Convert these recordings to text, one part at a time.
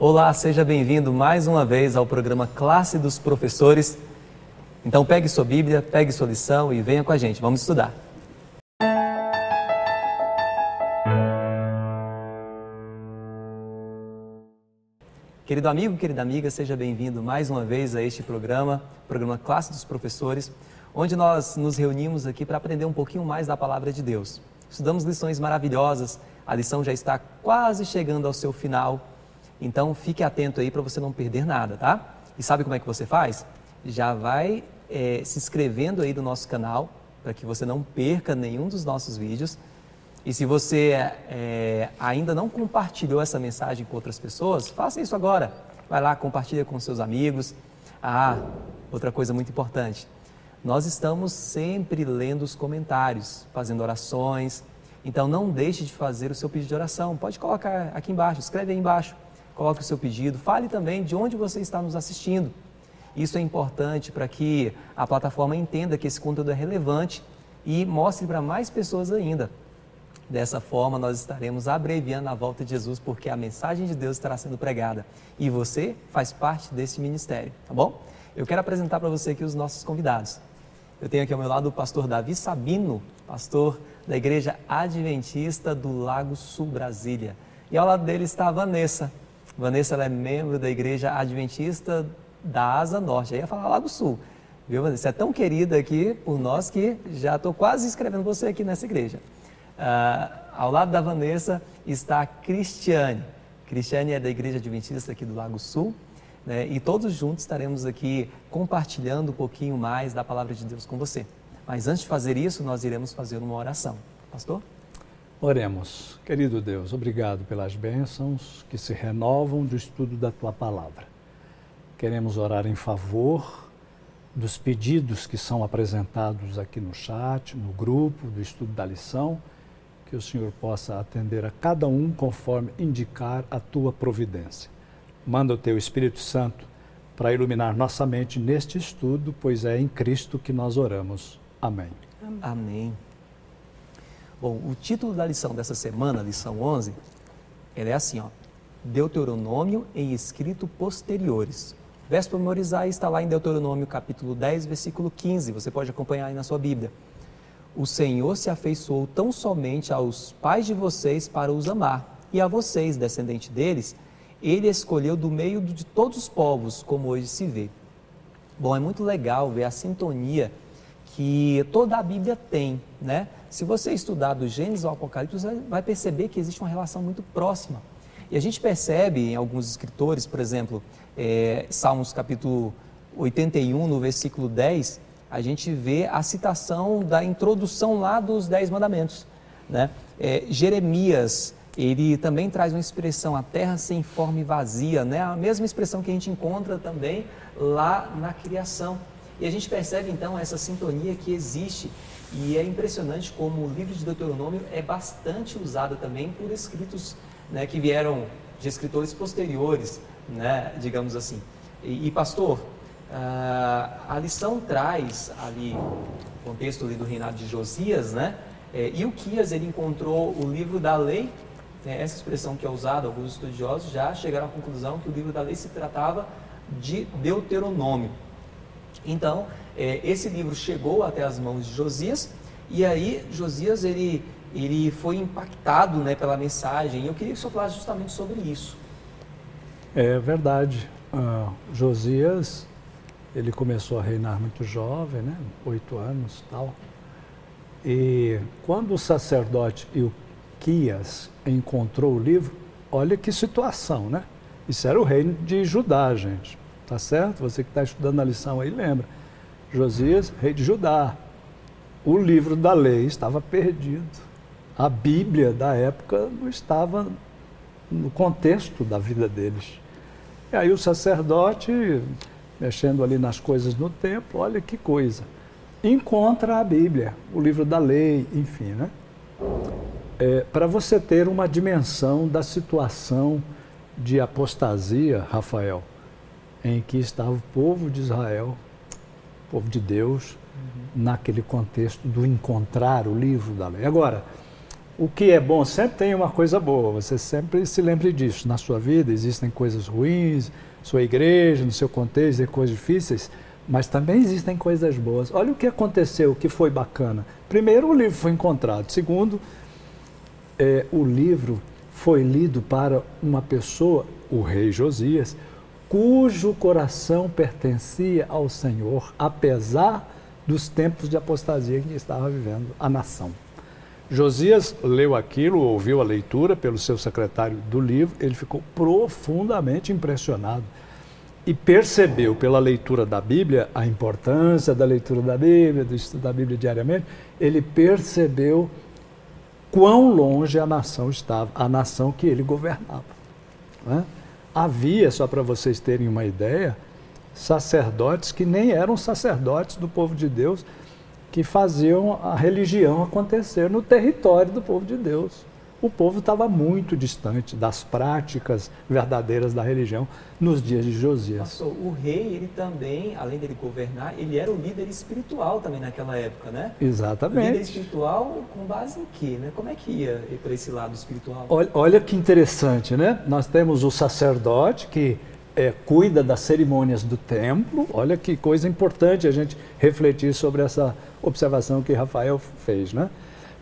Olá, seja bem-vindo mais uma vez ao programa Classe dos Professores. Então pegue sua Bíblia, pegue sua lição e venha com a gente, vamos estudar. Querido amigo, querida amiga, seja bem-vindo mais uma vez a este programa Classe dos Professores, onde nós nos reunimos aqui para aprender um pouquinho mais da Palavra de Deus. Estudamos lições maravilhosas, a lição já está quase chegando ao seu final, então fique atento aí para você não perder nada, tá? E sabe como é que você faz? Já vai se inscrevendo aí no nosso canal, para que você não perca nenhum dos nossos vídeos. E se você ainda não compartilhou essa mensagem com outras pessoas, faça isso agora. Vai lá, compartilha com seus amigos. Outra coisa muito importante. Nós estamos sempre lendo os comentários, fazendo orações. Então não deixe de fazer o seu pedido de oração. Pode colocar aqui embaixo, escreve aí embaixo. Coloque o seu pedido. Fale também de onde você está nos assistindo. Isso é importante para que a plataforma entenda que esse conteúdo é relevante e mostre para mais pessoas ainda. Dessa forma, nós estaremos abreviando a volta de Jesus, porque a mensagem de Deus estará sendo pregada. E você faz parte desse ministério, tá bom? Eu quero apresentar para você aqui os nossos convidados. Eu tenho aqui ao meu lado o pastor Davi Sabino, pastor da Igreja Adventista do Lago Sul, Brasília. E ao lado dele está a Vanessa. Vanessa, ela é membro da Igreja Adventista da Asa Norte. Aí ia falar Lago Sul. Viu, Vanessa? Você é tão querida aqui por nós que já estou quase inscrevendo você aqui nessa igreja. Ao lado da Vanessa está a Cristiane. Cristiane é da Igreja Adventista aqui do Lago Sul, né? E todos juntos estaremos aqui compartilhando um pouquinho mais da Palavra de Deus com você. Mas antes de fazer isso, nós iremos fazer uma oração. Pastor? Oremos. Querido Deus, obrigado pelas bênçãos que se renovam do estudo da Tua Palavra. Queremos orar em favor dos pedidos que são apresentados aqui no chat, no grupo do estudo da lição, que o Senhor possa atender a cada um conforme indicar a Tua providência. Manda o Teu Espírito Santo para iluminar nossa mente neste estudo, pois é em Cristo que nós oramos. Amém. Amém. Bom, o título da lição dessa semana, lição 11, ela é assim, Deuteronômio em escrito posteriores. O verso para memorizar está lá em Deuteronômio capítulo 10, versículo 15, você pode acompanhar aí na sua Bíblia. O Senhor se afeiçoou tão somente aos pais de vocês para os amar, e a vocês, descendente deles, Ele escolheu do meio de todos os povos, como hoje se vê. Bom, é muito legal ver a sintonia que toda a Bíblia tem, né? Se você estudar do Gênesis ao Apocalipse, você vai perceber que existe uma relação muito próxima. E a gente percebe em alguns escritores, por exemplo, Salmos capítulo 81, no versículo 10, a gente vê a citação da introdução lá dos 10 mandamentos, né? Jeremias, ele também traz uma expressão, a terra sem forma e vazia, né? A mesma expressão que a gente encontra também lá na criação. E a gente percebe então essa sintonia que existe, e é impressionante como o livro de Deuteronômio é bastante usado também por escritos, né, que vieram de escritores posteriores, né, digamos assim. E pastor, a lição traz ali o contexto ali do reinado de Josias, né? Ilquias, ele encontrou o livro da lei, né? Essa expressão que é usada, alguns estudiosos já chegaram à conclusão que o livro da lei se tratava de Deuteronômio. Então, esse livro chegou até as mãos de Josias, e aí Josias ele foi impactado, né, pela mensagem, e eu queria que o senhor falasse justamente sobre isso. É verdade. Josias, ele começou a reinar muito jovem, né? 8 anos e tal. E quando o sacerdote Ilquias encontrou o livro, olha que situação, né? Isso era o reino de Judá, gente. Tá certo? Você que está estudando a lição aí, lembra. Josias, rei de Judá. O livro da lei estava perdido. A Bíblia da época não estava no contexto da vida deles. E aí o sacerdote, mexendo ali nas coisas no templo, olha que coisa, encontra a Bíblia, o livro da lei, enfim, né? Para você ter uma dimensão da situação de apostasia, Rafael, em que estava o povo de Israel, o povo de Deus, naquele contexto do encontrar o livro da lei. Agora, o que é bom sempre tem uma coisa boa, você sempre se lembre disso. Na sua vida existem coisas ruins, sua igreja, no seu contexto, tem coisas difíceis, mas também existem coisas boas. Olha o que aconteceu, o que foi bacana. Primeiro, o livro foi encontrado. Segundo, o livro foi lido para uma pessoa, o rei Josias, cujo coração pertencia ao Senhor, apesar dos tempos de apostasia que estava vivendo a nação. Josias leu aquilo, ouviu a leitura pelo seu secretário do livro, ele ficou profundamente impressionado e percebeu pela leitura da Bíblia, a importância da leitura da Bíblia, do estudo da Bíblia diariamente, ele percebeu quão longe a nação estava, a nação que ele governava. Né? Havia, só para vocês terem uma ideia, sacerdotes que nem eram sacerdotes do povo de Deus, que faziam a religião acontecer no território do povo de Deus. O povo estava muito distante das práticas verdadeiras da religião nos dias de Josias. Pastor, o rei, ele também, além dele governar, ele era o líder espiritual também naquela época, né? Exatamente. O líder espiritual com base em quê, né? Como é que ia por esse lado espiritual? Olha que interessante, né? Nós temos o sacerdote que cuida das cerimônias do templo. Olha que coisa importante a gente refletir sobre essa observação que Rafael fez, né?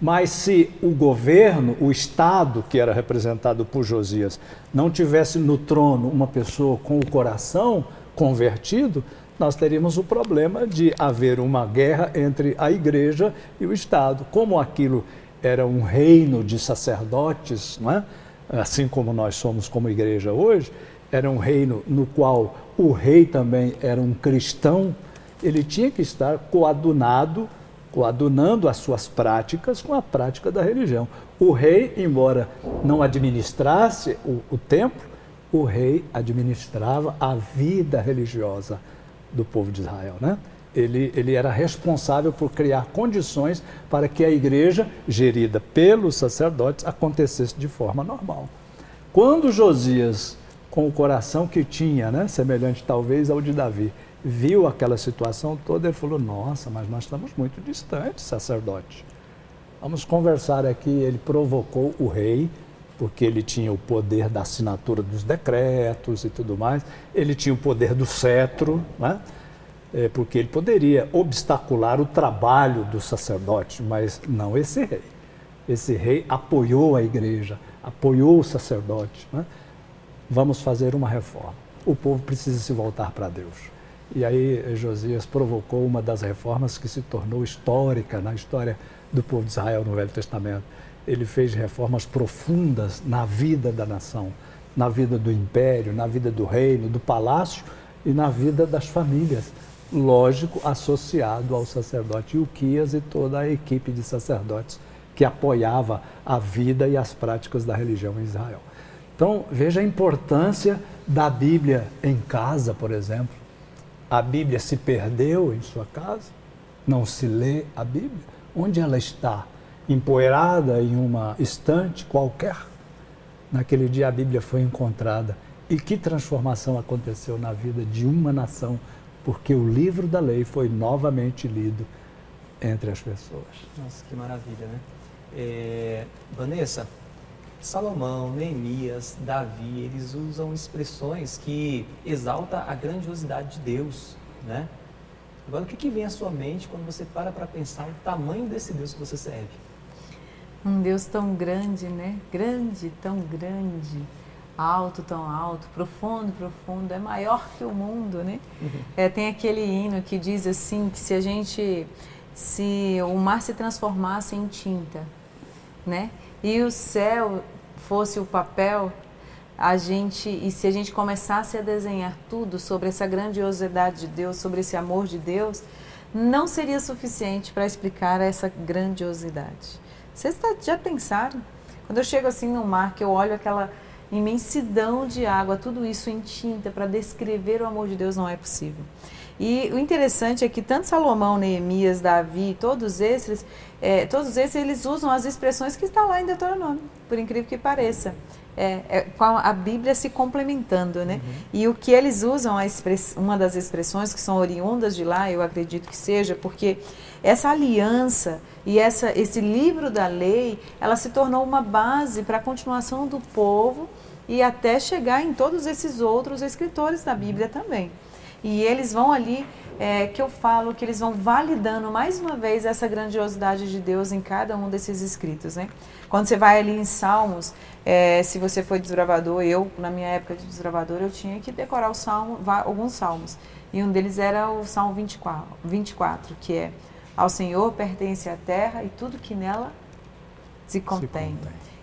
Mas se o governo, o Estado, que era representado por Josias, não tivesse no trono uma pessoa com o coração convertido, nós teríamos o problema de haver uma guerra entre a igreja e o Estado. Como aquilo era um reino de sacerdotes, não é? Assim como nós somos como igreja hoje, era um reino no qual o rei também era um cristão, ele tinha que estar coadunando as suas práticas com a prática da religião. O rei, embora não administrasse o templo, o rei administrava a vida religiosa do povo de Israel, né? Ele era responsável por criar condições para que a igreja, gerida pelos sacerdotes, acontecesse de forma normal. Quando Josias, com o coração que tinha, né, semelhante talvez ao de Davi, viu aquela situação toda, ele falou, nossa, mas nós estamos muito distantes, sacerdote. Vamos conversar aqui. Ele provocou o rei, porque ele tinha o poder da assinatura dos decretos e tudo mais, ele tinha o poder do cetro, né? Porque ele poderia obstacular o trabalho do sacerdote, mas não esse rei. Esse rei apoiou a igreja, apoiou o sacerdote, né? Vamos fazer uma reforma. O povo precisa se voltar para Deus. E aí Josias provocou uma das reformas que se tornou histórica na história do povo de Israel no Velho Testamento. Ele fez reformas profundas na vida da nação, na vida do império, na vida do reino, do palácio e na vida das famílias. Lógico, associado ao sacerdote Ilquias e toda a equipe de sacerdotes que apoiava a vida e as práticas da religião em Israel. Então, veja a importância da Bíblia em casa, por exemplo. A Bíblia se perdeu em sua casa? Não se lê a Bíblia? Onde ela está? Empoeirada em uma estante qualquer? Naquele dia a Bíblia foi encontrada. E que transformação aconteceu na vida de uma nação? Porque o livro da lei foi novamente lido entre as pessoas. Nossa, que maravilha, né? Vanessa, Salomão, Neemias, Davi, eles usam expressões que exaltam a grandiosidade de Deus, né? Agora, o que vem à sua mente quando você para pensar o tamanho desse Deus que você serve? Um Deus tão grande, né? Grande, tão grande, alto, tão alto, profundo, profundo, é maior que o mundo, né? Uhum. Tem aquele hino que diz assim, que se o mar se transformasse em tinta, né? E o céu fosse o papel, e se a gente começasse a desenhar tudo sobre essa grandiosidade de Deus, sobre esse amor de Deus, não seria suficiente para explicar essa grandiosidade. Vocês já pensaram? Quando eu chego assim no mar, que eu olho aquela imensidão de água, tudo isso em tinta, para descrever o amor de Deus, não é possível. E o interessante é que tanto Salomão, Neemias, Davi, todos esses eles usam as expressões que estão lá em Deuteronômio, por incrível que pareça. com a Bíblia se complementando, né? E o que eles usam, uma das expressões que são oriundas de lá, eu acredito que seja, porque essa aliança e esse livro da lei, ela se tornou uma base para a continuação do povo e até chegar em todos esses outros escritores da Bíblia também. E eles vão ali, que eu falo, que eles vão validando mais uma vez essa grandiosidade de Deus em cada um desses escritos, né? Quando você vai ali em Salmos, se você foi desbravador, na minha época de desbravador, eu tinha que decorar alguns salmos. E um deles era o Salmo 24, que é: ao Senhor pertence a terra e tudo que nela se contém.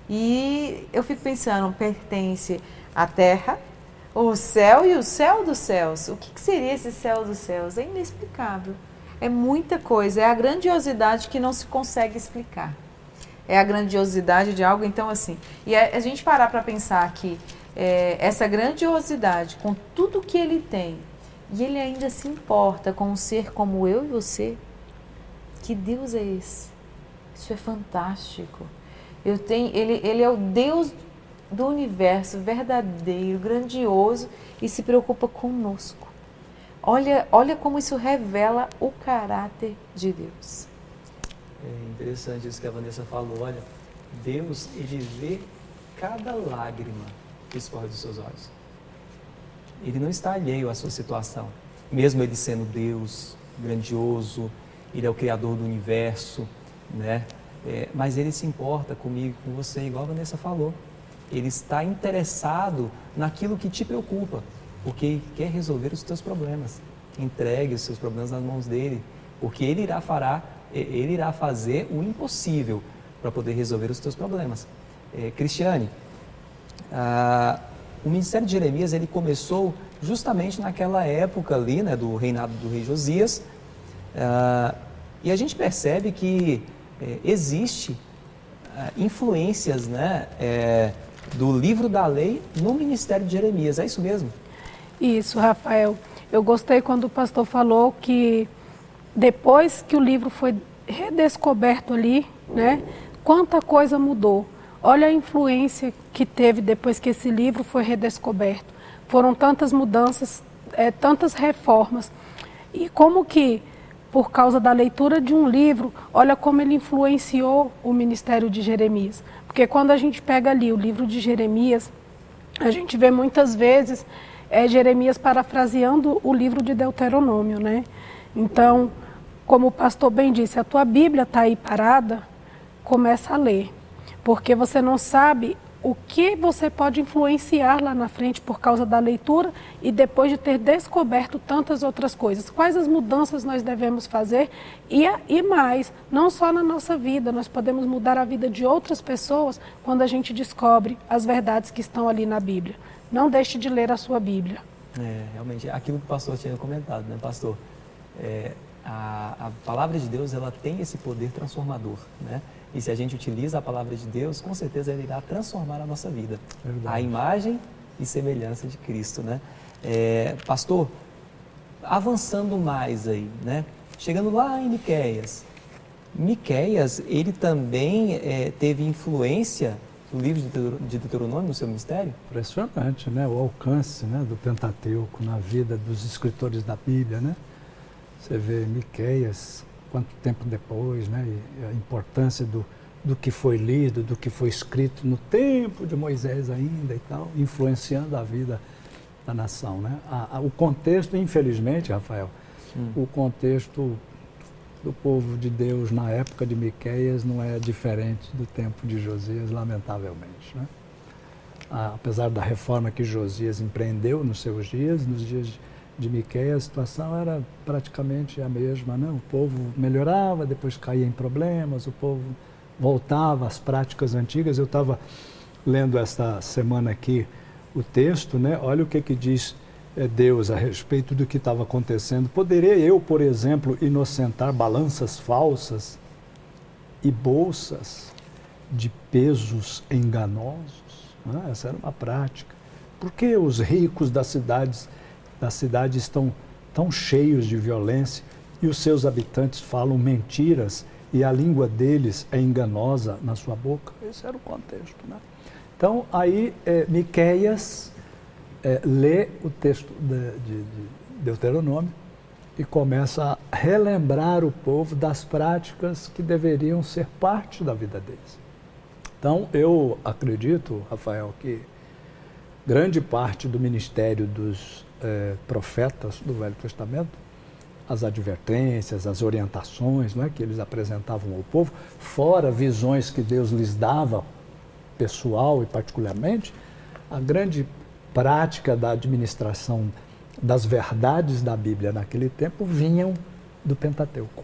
E eu fico pensando, pertence a terra, o céu e o céu dos céus. O que seria esse céu dos céus? É inexplicável. É muita coisa, é a grandiosidade que não se consegue explicar. É a grandiosidade de algo, então assim, e a gente parar para pensar que essa grandiosidade, com tudo que ele tem, e ele ainda se importa com um ser como eu e você, que Deus é esse? Isso é fantástico. Ele é o Deus do universo, verdadeiro, grandioso, e se preocupa conosco. Olha como isso revela o caráter de Deus. É interessante isso que a Vanessa falou. Olha, Deus, ele vê cada lágrima que escorre dos seus olhos. Ele não está alheio à sua situação. Mesmo ele sendo Deus grandioso, ele é o Criador do universo, né? Mas ele se importa comigo, com você, igual a Vanessa falou. Ele está interessado naquilo que te preocupa, porque ele quer resolver os teus problemas. Entregue os seus problemas nas mãos dele, porque ele irá fazer o impossível para poder resolver os teus problemas. Cristiane, o ministério de Jeremias, ele começou justamente naquela época ali, né, do reinado do rei Josias, e a gente percebe que existe influências, né, do livro da lei no ministério de Jeremias, é isso mesmo? Isso, Rafael. Eu gostei quando o pastor falou que depois que o livro foi redescoberto ali, né, quanta coisa mudou. Olha a influência que teve depois que esse livro foi redescoberto. Foram tantas mudanças, tantas reformas. E como que, por causa da leitura de um livro, olha como ele influenciou o ministério de Jeremias. Porque quando a gente pega ali o livro de Jeremias, a gente vê muitas vezes Jeremias parafraseando o livro de Deuteronômio, né? Então, como o pastor bem disse, a tua Bíblia está aí parada, começa a ler. Porque você não sabe o que você pode influenciar lá na frente por causa da leitura e depois de ter descoberto tantas outras coisas. Quais as mudanças nós devemos fazer e mais, não só na nossa vida, nós podemos mudar a vida de outras pessoas quando a gente descobre as verdades que estão ali na Bíblia. Não deixe de ler a sua Bíblia. Realmente, aquilo que o pastor tinha comentado, né, pastor? A palavra de Deus, ela tem esse poder transformador, né? E se a gente utiliza a palavra de Deus, com certeza ela irá transformar a nossa vida. A imagem e semelhança de Cristo, né? Pastor, avançando mais aí, né? Chegando lá em Miqueias, ele também teve influência do livro de Deuteronômio no seu ministério? Impressionante, né? O alcance, né, do Pentateuco na vida dos escritores da Bíblia, né? Você vê Miqueias, quanto tempo depois, né? E a importância do que foi lido, do que foi escrito no tempo de Moisés ainda e tal, influenciando a vida da nação, né? O contexto, infelizmente, Rafael, o contexto do povo de Deus na época de Miqueias não é diferente do tempo de Josias, lamentavelmente, né? Apesar da reforma que Josias empreendeu nos seus dias, nos dias de Miqueias, a situação era praticamente a mesma, né? O povo melhorava, depois caía em problemas, o povo voltava às práticas antigas. Eu estava lendo esta semana aqui o texto, né? Olha o que diz Deus a respeito do que estava acontecendo. Poderia eu, por exemplo, inocentar balanças falsas e bolsas de pesos enganosos? Essa era uma prática. Por que os ricos da cidade estão tão cheios de violência e os seus habitantes falam mentiras e a língua deles é enganosa na sua boca? Esse era o contexto, né? Então, aí Miqueias lê o texto de Deuteronômio e começa a relembrar o povo das práticas que deveriam ser parte da vida deles. Então, eu acredito, Rafael, que grande parte do ministério dos profetas do Velho Testamento, as advertências, as orientações, não é, que eles apresentavam ao povo, fora visões que Deus lhes dava, pessoal e particularmente, a grande prática da administração das verdades da Bíblia naquele tempo vinham do Pentateuco.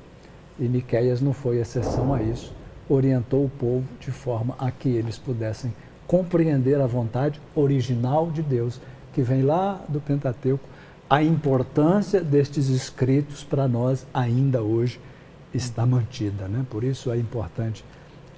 E Miqueias não foi exceção a isso, orientou o povo de forma a que eles pudessem compreender a vontade original de Deus, que vem lá do Pentateuco, a importância destes escritos para nós ainda hoje está mantida, né? Por isso é importante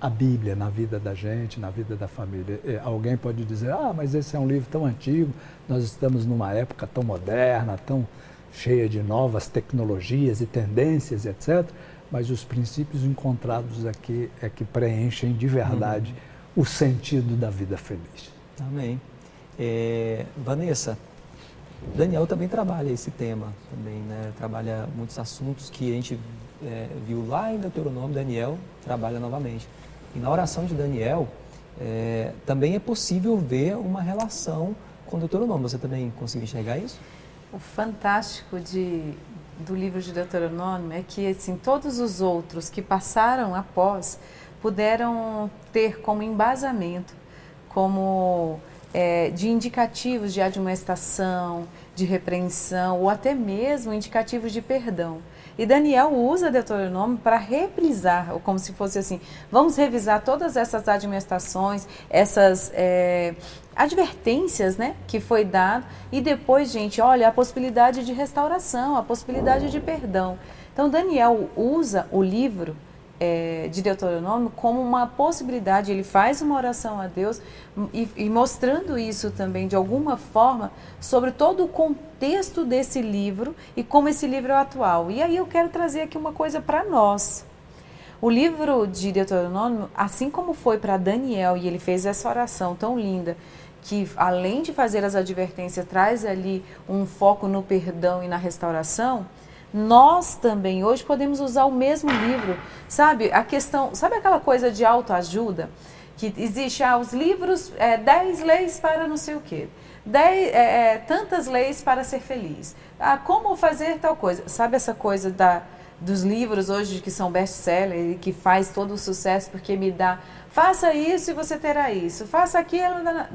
a Bíblia na vida da gente, na vida da família. Alguém pode dizer, mas esse é um livro tão antigo, nós estamos numa época tão moderna, tão cheia de novas tecnologias e tendências, etc. Mas os princípios encontrados aqui é que preenchem de verdade o sentido da vida feliz. Amém. Vanessa, Daniel também trabalha esse tema, também, né? Trabalha muitos assuntos que a gente viu lá em Deuteronômio. Daniel trabalha novamente. E na oração de Daniel, também é possível ver uma relação com Deuteronômio. Você também conseguiu enxergar isso? O fantástico do livro de Deuteronômio é que assim, todos os outros que passaram após puderam ter como embasamento, como de indicativos de admoestação, de repreensão ou até mesmo indicativos de perdão. E Daniel usa Deuteronômio para reprisar, ou como se fosse assim, vamos revisar todas essas admoestações, essas advertências, né, que foi dado, e depois, gente, olha, a possibilidade de restauração, a possibilidade de perdão. Então, Daniel usa o livro de Deuteronômio como uma possibilidade, ele faz uma oração a Deus e mostrando isso também de alguma forma sobre todo o contexto desse livro e como esse livro é atual. E aí eu quero trazer aqui uma coisa para nós. O livro de Deuteronômio, assim como foi para Daniel, e ele fez essa oração tão linda, que além de fazer as advertências, traz ali um foco no perdão e na restauração, nós também hoje podemos usar o mesmo livro, sabe? A questão, sabe aquela coisa de autoajuda? Que existe os livros, 10 leis para não sei o quê, tantas leis para ser feliz, como fazer tal coisa. Sabe essa coisa dos livros hoje que são best-seller e que faz todo o sucesso porque me dá, faça isso e você terá isso, faça aquilo,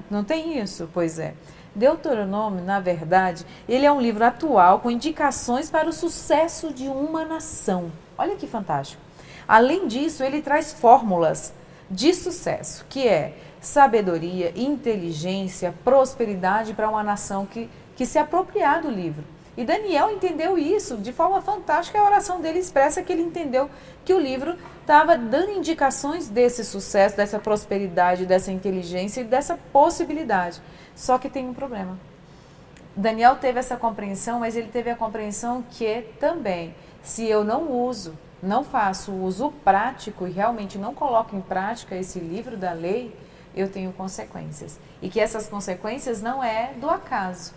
não tem isso? Pois é. Deuteronômio, na verdade, ele é um livro atual com indicações para o sucesso de uma nação. Olha que fantástico. Além disso, ele traz fórmulas de sucesso, que é sabedoria, inteligência, prosperidade para uma nação que se apropriar do livro. E Daniel entendeu isso de forma fantástica. A oração dele expressa que ele entendeu que o livro estava dando indicações desse sucesso, dessa prosperidade, dessa inteligência e dessa possibilidade. Só que tem um problema. Daniel teve essa compreensão, mas ele teve a compreensão que também, se eu não uso, não faço o uso prático e realmente não coloco em prática esse livro da lei, eu tenho consequências. E que essas consequências não é do acaso.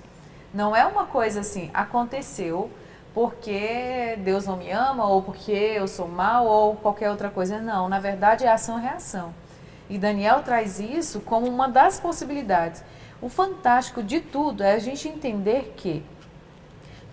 Não é uma coisa assim, aconteceu porque Deus não me ama, ou porque eu sou mal, ou qualquer outra coisa. Não, na verdade é ação e reação. E Daniel traz isso como uma das possibilidades. O fantástico de tudo é a gente entender que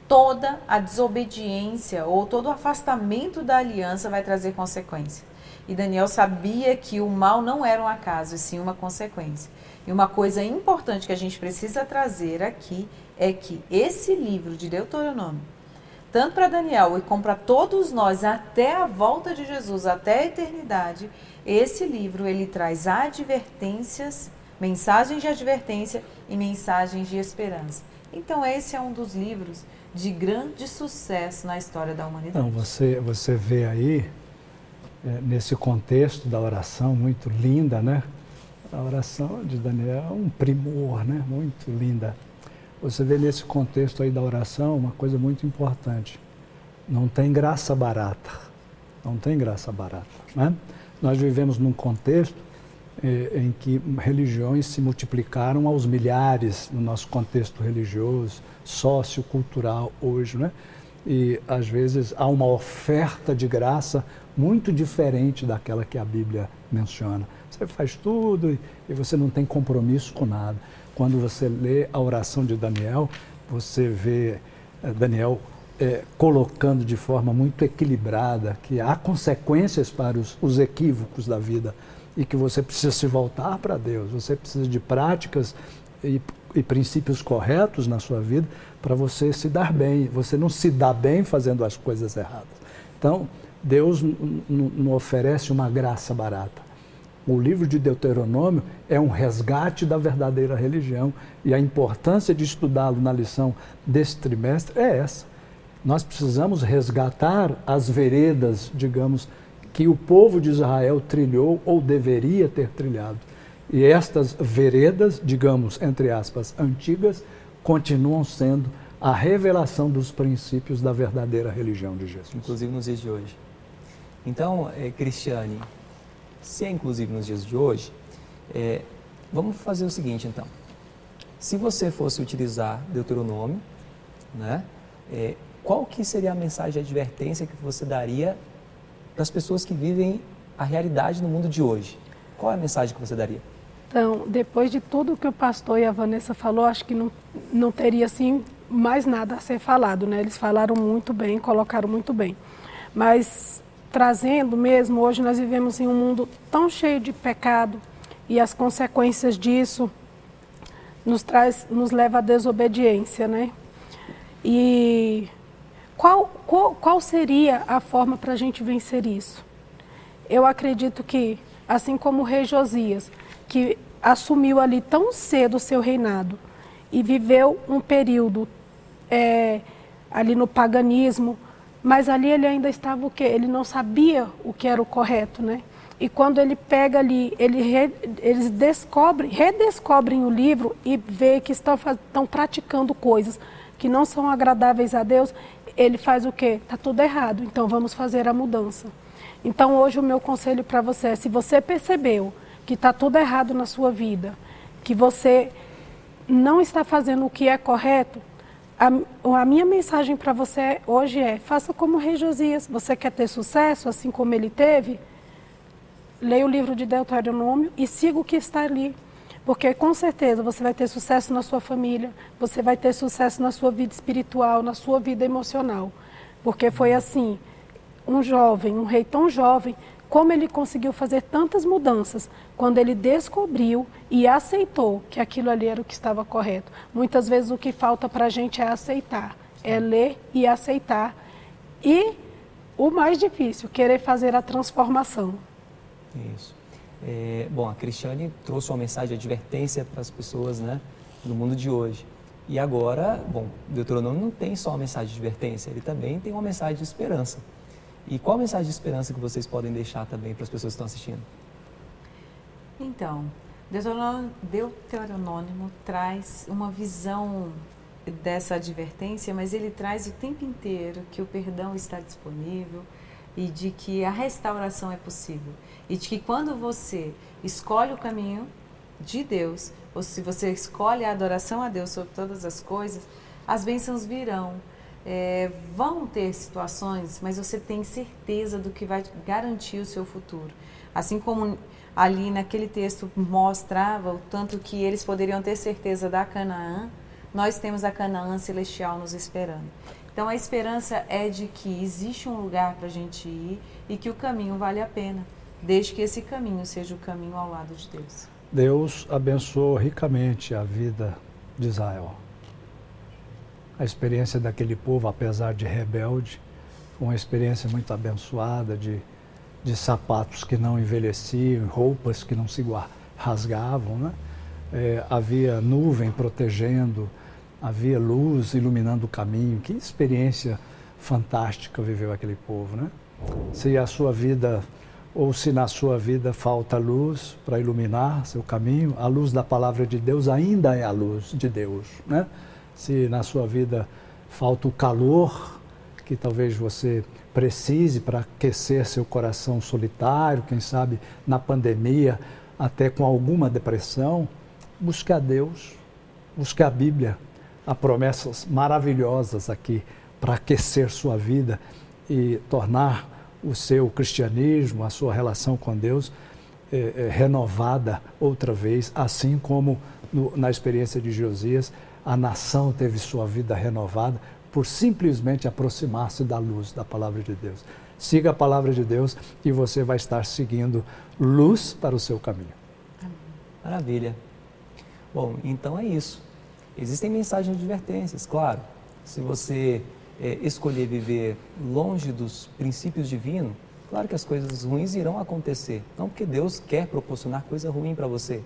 toda a desobediência ou todo o afastamento da aliança vai trazer consequência. E Daniel sabia que o mal não era um acaso, e sim uma consequência. E uma coisa importante que a gente precisa trazer aqui é que esse livro de Deuteronômio, tanto para Daniel e como para todos nós, até a volta de Jesus, até a eternidade, esse livro ele traz advertências, mensagens de advertência e mensagens de esperança. Então esse é um dos livros de grande sucesso na história da humanidade. Então, você vê aí, nesse contexto da oração muito linda, né? A oração de Daniel é um primor, né? Muito linda. Você vê nesse contexto aí da oração uma coisa muito importante. Não tem graça barata. Não tem graça barata, né? Nós vivemos num contexto em que religiões se multiplicaram aos milhares no nosso contexto religioso, sociocultural hoje, né? E às vezes há uma oferta de graça muito diferente daquela que a Bíblia menciona. Você faz tudo e você não tem compromisso com nada. Quando você lê a oração de Daniel, você vê Daniel colocando de forma muito equilibrada que há consequências para os equívocos da vida e que você precisa se voltar para Deus, você precisa de práticas e princípios corretos na sua vida para você se dar bem. Você não se dá bem fazendo as coisas erradas. Então, Deus não oferece uma graça barata. O livro de Deuteronômio é um resgate da verdadeira religião e a importância de estudá-lo na lição desse trimestre é essa. Nós precisamos resgatar as veredas, digamos, que o povo de Israel trilhou ou deveria ter trilhado. E estas veredas, digamos, entre aspas, antigas, continuam sendo a revelação dos princípios da verdadeira religião de Jesus. Inclusive nos dias de hoje. Então, Cristiane, se é inclusive nos dias de hoje, vamos fazer o seguinte, então. Se você fosse utilizar Deuteronômio, né, qual que seria a mensagem de advertência que você daria para as pessoas que vivem a realidade no mundo de hoje? Qual é a mensagem que você daria? Então, depois de tudo que o pastor e a Vanessa falou, acho que não teria, assim, mais nada a ser falado, né? Eles falaram muito bem, colocaram muito bem. Mas, trazendo mesmo, hoje nós vivemos em um mundo tão cheio de pecado e as consequências disso nos leva à desobediência, né? E qual seria a forma para a gente vencer isso? Eu acredito que, assim como o rei Josias, que assumiu ali tão cedo o seu reinado e viveu um período ali no paganismo, mas ali ele ainda estava o quê? Ele não sabia o que era o correto, né? E quando ele pega ali, eles redescobrem o livro e vê que estão praticando coisas que não são agradáveis a Deus, ele faz o quê? Está tudo errado, então vamos fazer a mudança. Então hoje o meu conselho para você é, se você percebeu que está tudo errado na sua vida, que você não está fazendo o que é correto, a minha mensagem para você hoje é, faça como o rei Josias. Você quer ter sucesso, assim como ele teve? Leia o livro de Deuteronômio e siga o que está ali. Porque com certeza você vai ter sucesso na sua família, você vai ter sucesso na sua vida espiritual, na sua vida emocional. Porque foi assim, um rei tão jovem, como ele conseguiu fazer tantas mudanças quando ele descobriu e aceitou que aquilo ali era o que estava correto. Muitas vezes o que falta para a gente é aceitar, é ler e aceitar. E o mais difícil, querer fazer a transformação. Isso. Bom, a Cristiane trouxe uma mensagem de advertência para as pessoas, né, no mundo de hoje. E agora, bom, o Deuteronômio não tem só uma mensagem de advertência, ele também tem uma mensagem de esperança. E qual a mensagem de esperança que vocês podem deixar também para as pessoas que estão assistindo? Então, Deuteronômio traz uma visão dessa advertência, mas ele traz o tempo inteiro que o perdão está disponível e de que a restauração é possível. E de que quando você escolhe o caminho de Deus, ou se você escolhe a adoração a Deus sobre todas as coisas, as bênçãos virão. Vão ter situações, mas você tem certeza do que vai garantir o seu futuro. Assim como ali naquele texto mostrava o tanto que eles poderiam ter certeza da Canaã, nós temos a Canaã celestial nos esperando. Então a esperança é de que existe um lugar para a gente ir e que o caminho vale a pena, desde que esse caminho seja o caminho ao lado de Deus. Deus abençoou ricamente a vida de Israel. A experiência daquele povo, apesar de rebelde, foi uma experiência muito abençoada de sapatos que não envelheciam, roupas que não se rasgavam, né? Havia nuvem protegendo, havia luz iluminando o caminho. Que experiência fantástica viveu aquele povo, né? Se a sua vida, ou se na sua vida falta luz para iluminar seu caminho, a luz da palavra de Deus ainda é a luz de Deus, né? Se na sua vida falta o calor que talvez você precise para aquecer seu coração solitário, quem sabe na pandemia até com alguma depressão, busque a Deus, busque a Bíblia. Há promessas maravilhosas aqui para aquecer sua vida e tornar o seu cristianismo, a sua relação com Deus renovada outra vez, assim como na experiência de Josias, a nação teve sua vida renovada por simplesmente aproximar-se da luz da palavra de Deus. Siga a palavra de Deus e você vai estar seguindo luz para o seu caminho. Maravilha. Bom, então é isso. Existem mensagens de advertências, claro. Se você escolher viver longe dos princípios divinos, claro que as coisas ruins irão acontecer. Não porque Deus quer proporcionar coisa ruim para você,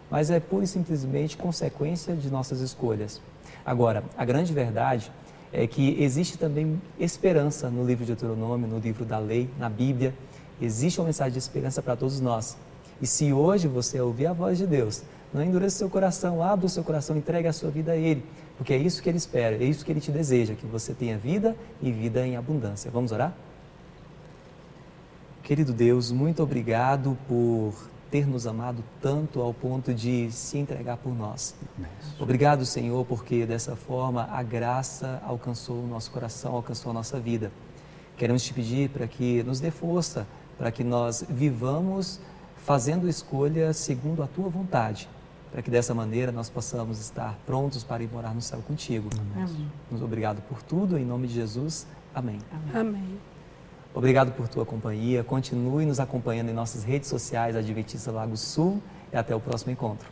mas é pura e simplesmente consequência de nossas escolhas. Agora, a grande verdade é que existe também esperança no livro de Deuteronômio, no livro da lei, na Bíblia. Existe uma mensagem de esperança para todos nós. E se hoje você ouvir a voz de Deus, não endureça o seu coração, abra o seu coração, entregue a sua vida a Ele, porque é isso que Ele espera, é isso que Ele te deseja, que você tenha vida e vida em abundância. Vamos orar? Querido Deus, muito obrigado por ter nos amado tanto ao ponto de se entregar por nós. Obrigado, Senhor, porque dessa forma a graça alcançou o nosso coração, alcançou a nossa vida. Queremos te pedir para que nos dê força, para que nós vivamos fazendo escolhas segundo a Tua vontade, para que dessa maneira nós possamos estar prontos para ir morar no céu contigo. Amém. Muito obrigado por tudo, em nome de Jesus. Amém. Amém. Obrigado por tua companhia. Continue nos acompanhando em nossas redes sociais, Adventista Lago Sul, e até o próximo encontro.